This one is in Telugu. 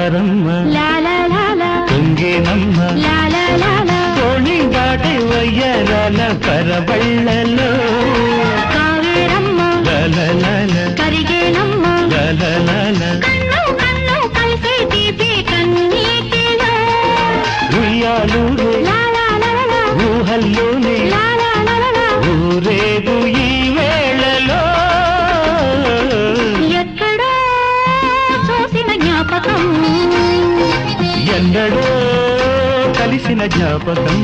జారమ్మ పొంగేనమ్మ తోణి దాటి వయ్యారాల పరబళ్ళలో కరిగేనమ్మ కన్ను కన్ను కలిసే తీపి కన్నీటిలో ఉయ్యాలూరే ఊహల్లోనే ఊరేగు ఈ వేళలో ఎక్కడో చూసిన జ్ఞాపకం ఎన్నడో కలిసిన జ్ఞాపకం